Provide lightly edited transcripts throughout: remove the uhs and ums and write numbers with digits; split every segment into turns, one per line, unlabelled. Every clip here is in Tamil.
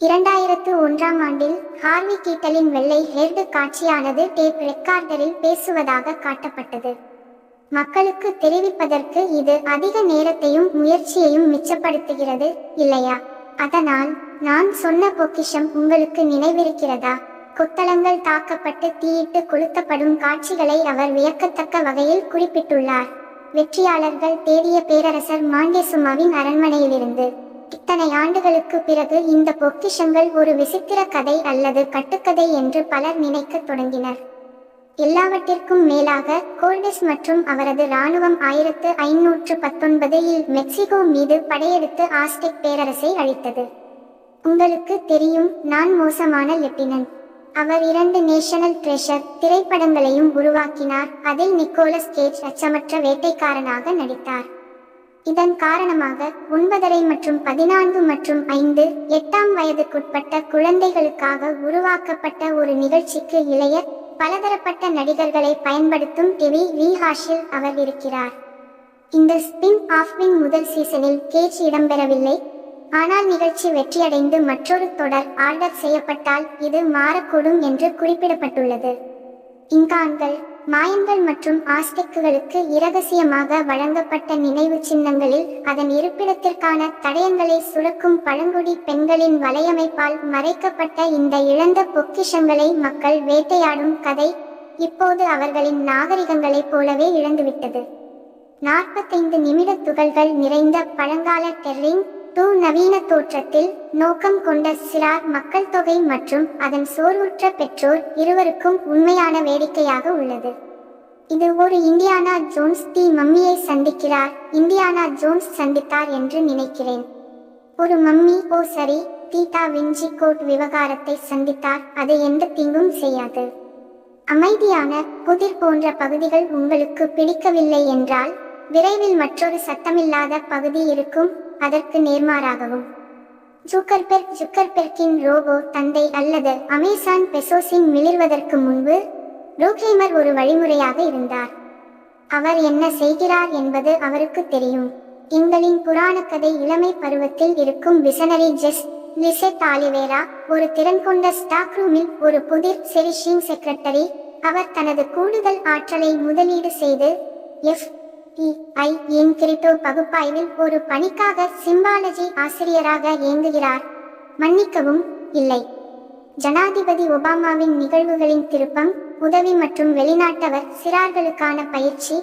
2001ஆம் ஆண்டில் ஹார்வி கீட்டலின் வெள்ளை ஹெர்டு காட்சியானது டேப் ரெக்கார்டரில் பேசுவதாக காட்டப்பட்டது. மக்களுக்கு தெரிவிப்பதற்கு இது அதிக நேரத்தையும் முயற்சியையும் மிச்சப்படுத்துகிறது, இல்லையா? அதனால், நான் சொன்ன பொக்கிஷம் உங்களுக்கு நினைவிருக்கிறதா? கொத்தளங்கள் தாக்கப்பட்டு தீயிட்டு கொளுத்தப்படும் காட்சிகளை அவர் வியக்கத்தக்க வகையில் குறிப்பிட்டுள்ளார். வெற்றியாளர்கள் தேடிய பேரரசர் மாண்டேசுமாவின் அரண்மனையிலிருந்து. இத்தனை ஆண்டுகளுக்கு பிறகு இந்த பொக்கிஷங்கள் ஒரு விசித்திர கதை அல்லது கட்டுக்கதை என்று பலர் நினைக்கத் தொடங்கினர். எல்லாவற்றிற்கும் மேலாக, கோர்டெஸ் மற்றும் அவரது இராணுவம் 1519இல் மெக்சிகோ மீது படையெடுத்து ஆஸ்டெக் பேரரசை அழித்தது. உங்களுக்கு தெரியும், நான் மோசமான லெப்டினன்ட். அவர் 2 நேஷனல் ட்ரெஷர் திரைப்படங்களையும் உருவாக்கினார். அதில் நிக்கோலஸ் கேஜ் அச்சமற்ற வேட்டைக்காரனாக நடித்தார். இதன் காரணமாக 9 மற்றும் 14 மற்றும் 5, 8ஆம் வயதுக்குட்பட்ட குழந்தைகளுக்காக உருவாக்கப்பட்ட ஒரு நிகழ்ச்சிக்கு இளைய, பலதரப்பட்ட நடிகர்களை பயன்படுத்தும் டிவி ரீஹாஷில் அவர் இருக்கிறார். இந்த ஸ்பின் ஆஃபின் முதல் சீசனில் கேஜ் இடம்பெறவில்லை. ஆனால் நிகழ்ச்சி வெற்றியடைந்து மற்றொரு தொடர் ஆர்டர் செய்யப்பட்டால் இது மாறக்கூடும் என்று குறிப்பிடப்பட்டுள்ளது. இன்கான்கள், மாயன்கள் மற்றும் ஆஸ்டெக்குகளுக்கு இரகசியமாக வழங்கப்பட்ட நினைவு சின்னங்களில் அதன் இருப்பிடத்திற்கான தடயங்களை சுரக்கும் பழங்குடி பெண்களின் வலையமைப்பால் மறைக்கப்பட்ட இந்த இழந்த பொக்கிஷங்களை மக்கள் வேட்டையாடும் கதை இப்போது அவர்களின் நாகரிகங்களைப் போலவே இழந்துவிட்டது. 45 நிமிட துகள்கள் நிறைந்த பழங்கால டெர்ரிங் 2 நவீன தோற்றத்தில் நோக்கம் கொண்ட சிறார் மக்கள் தொகை மற்றும் அதன் சோர்வுற்ற பெற்றோர் இருவருக்கும் உண்மையான வேடிக்கையாக உள்ளது. இது ஒரு இண்டியானா ஜோன்ஸ் தி மம்மியை சந்திக்கிறார். இண்டியானா ஜோன்ஸ் சந்தித்தார் என்று நினைக்கிறேன். ஒரு மம்மி, ஓ சரி, தீட்டா விஞ்சி கோட் விவகாரத்தை சந்தித்தார். அது எந்த தீங்கும் செய்யாது. அமைதியான புதிர் போன்ற பகுதிகள் உங்களுக்கு பிடிக்கவில்லை என்றால், விரைவில் மற்றொரு சத்தமில்லாத பகுதி இருக்கும். அதற்கு நேர்மாறாகவும், ஜுக்கர்பெர்க்கின் ரோபோ தந்தை அல்லது அமேசான் பெசோஸின் மிளிர்வதற்கு முன்பு ரோக்ஹேமர் ஒரு வழிமுறையாக இருந்தார். அவர் என்ன செய்கிறார் என்பது அவருக்கு தெரியும். எங்களின் புராணக்கதை இளமை பருவத்தில் இருக்கும் விசனரி ஜெஸ் லிசெட் ஆலிவேரா ஒரு திறன் கொண்ட ஸ்டாக் ரூமில் ஒரு புதிர் செரிஷிங் செக்ரட்டரி. அவர் தனது கூடுதல் ஆற்றலை முதலீடு செய்து FBI கிரிப்டோ பகுப்பாய்வில் ஒரு பணிக்காக சிம்பாலஜி ஆசிரியராக இயங்குகிறார். மன்னிக்கவும், இல்லை. ஜனாதிபதி ஒபாமாவின் நிகழ்வுகளின் திருப்பம், உதவி மற்றும் வெளிநாட்டவர் சிறார்களுக்கான பயிற்சி,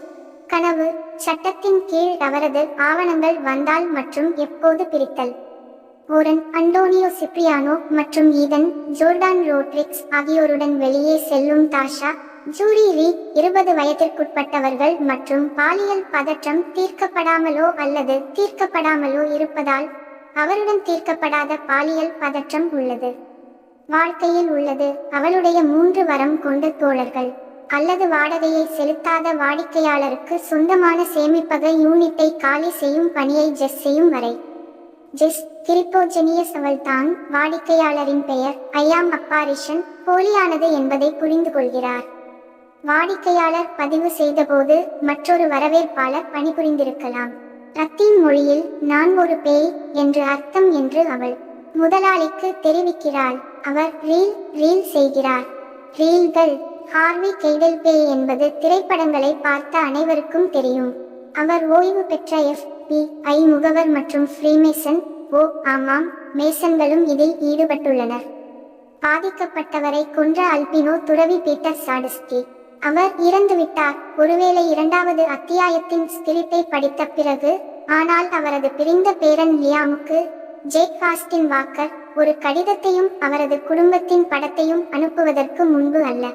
கனவு, சட்டத்தின் கீழ் அவரது ஆவணங்கள் வந்தால் மற்றும் எப்போது பிரித்தல். ஓரன் அண்டோனியோ சிப்ரியானோ மற்றும் ஈதன் ஜோர்டான் ரோட்ரிக்ஸ் ஆகியோருடன் வெளியே செல்லும் தாஷா, ஜூரி ரீட் 20 வயதிற்குட்பட்டவர்கள் மற்றும் பாலியல் பதற்றம் தீர்க்கப்படாமலோ அல்லது தீர்க்கப்படாமலோ இருப்பதால் அவருடன் தீர்க்கப்படாத பாலியல் பதற்றம் உள்ளது. வாழ்க்கையில் உள்ளது. அவளுடைய 3 வரம் கொண்ட தோழர்கள் அல்லது வாடகையை செலுத்தாத வாடிக்கையாளருக்கு சொந்தமான சேமிப்பக யூனிட்டை காலி செய்யும் பணியை ஜெஸ் செய்யும் வரை. ஜெஸ் கிரிப்போஜெனியஸ். அவள்தான் வாடிக்கையாளரின் பெயர். ஐயாம் அப்பாரிஷன் போலியானது என்பதை புரிந்து கொள்கிறார். வாடிக்கையாளர் பதிவு செய்தபோது மற்றொரு வரவேற்பாளர் பணிபுரிந்திருக்கலாம். லத்தீன் மொழியில் நான் ஒரு பேய் என்று அர்த்தம் என்று அவள் முதலாளிக்கு தெரிவிக்கிறாள். அவர் ரீல் செய்கிறார். ரீல்கள். ஹார்வி கெய்டல் பேய் என்பது திரைப்படங்களை பார்த்த அனைவருக்கும் தெரியும். அவர் ஓய்வு பெற்ற FBI முகவர் மற்றும் ஃப்ரீமேசன். ஓ ஆமாம், மேசன்களும் இதில் ஈடுபட்டுள்ளனர். பாதிக்கப்பட்டவரை கொன்ற அல்பினோ துறவி பீட்டர் சாடஸ்கி. அவர் இறந்துவிட்டார், ஒருவேளை 2வது அத்தியாயத்தின் ஸ்கிரிப்டை படித்த பிறகு. ஆனால் அவரது பிரிந்த பேரன் லியாமுக்கு ஜேக் ஆஸ்டின் வாக்கர் ஒரு கடிதத்தையும் அவரது குடும்பத்தின் படத்தையும் அனுப்புவதற்கு முன்பு அல்ல.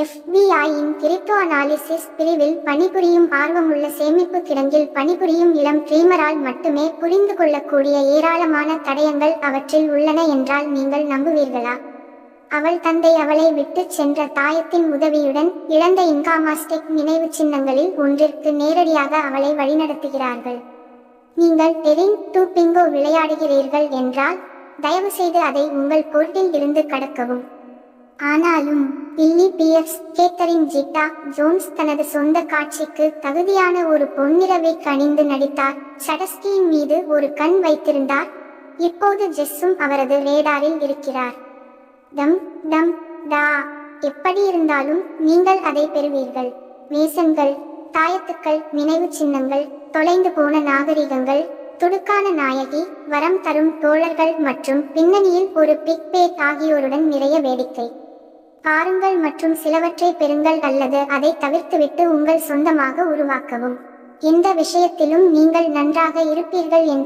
FBI-இன் கிரிப்டோ அனாலிசிஸ் பிரிவில் பணிபுரியும் ஆர்வமுள்ள சேமிப்பு கிடங்கில் பணிபுரியும் இளம் ட்ரீமரால் மட்டுமே புரிந்து கொள்ளக்கூடிய ஏராளமான தடயங்கள் அவற்றில் உள்ளன என்றால் நீங்கள் நம்புவீர்களா? அவள் தந்தை அவளை விட்டு சென்ற தாயத்தின் உதவியுடன் இழந்த இன்காமாஸ்டெக் நினைவு சின்னங்களில் ஒன்றிற்கு நேரடியாக அவளை வழிநடத்துகிறார்கள். நீங்கள் டெரிங் 2 பிங்கோ விளையாடுகிறீர்கள் என்றால் தயவுசெய்து அதை உங்கள் போர்ட்டில் இருந்து கடக்கவும். ஆனாலும் பில்லி பியர்ஸ், கேத்தரின் ஜிட்டா ஜோன்ஸ் தனது சொந்த காட்சிக்கு தகுதியான ஒரு பொன்னிறவை கணிந்து நடித்தார். சடஸ்கியின் மீது ஒரு கண் வைத்திருந்தார். இப்போது ஜெஸ்ஸும் அவரது ரேடாரில் இருக்கிறார். டம் டம் டா. எப்படி இருந்தாலும் நீங்கள் அதை பெறுவீர்கள். மேசன்கள், தாயத்துக்கள், நினைவு சின்னங்கள், தொலைந்து போன நாகரிகங்கள், துடுக்கான நாயகி, வரம் தரும் தோழர்கள் மற்றும் பின்னணியில் ஒரு பிக் பேட் ஆகியோருடன் நிறைய வேடிக்கை. பாருங்கள் மற்றும் சிலவற்றை பெறுங்கள் அல்லது அதை தவிர்த்துவிட்டு உங்கள் சொந்தமாக உருவாக்கவும். எந்த விஷயத்திலும் நீங்கள் நன்றாக இருப்பீர்கள் என்று